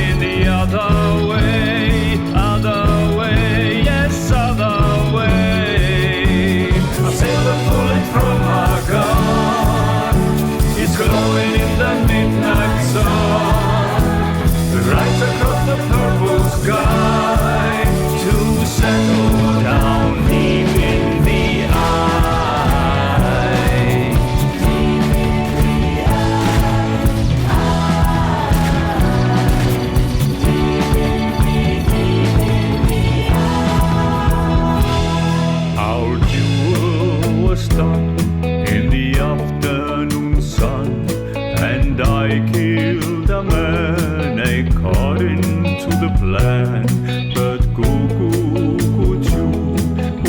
in the other way, yes, other way. I feel the bullet from my gun, it's glowing in the midnight sun, right across the purple sky, to settle down deep in the eye. Our duel was done in the afternoon sun, and I killed a man according to the plan. But Cuckoo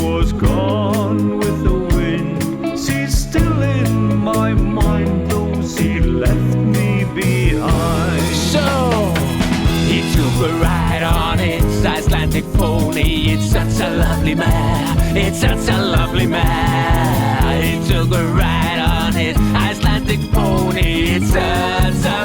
was gone with the wind. She's still in my mind, though she left me behind. So he took a ride on its Icelandic pony. It's such a lovely mare, it's such a lovely mare. He took a ride on his Icelandic pony. It's such a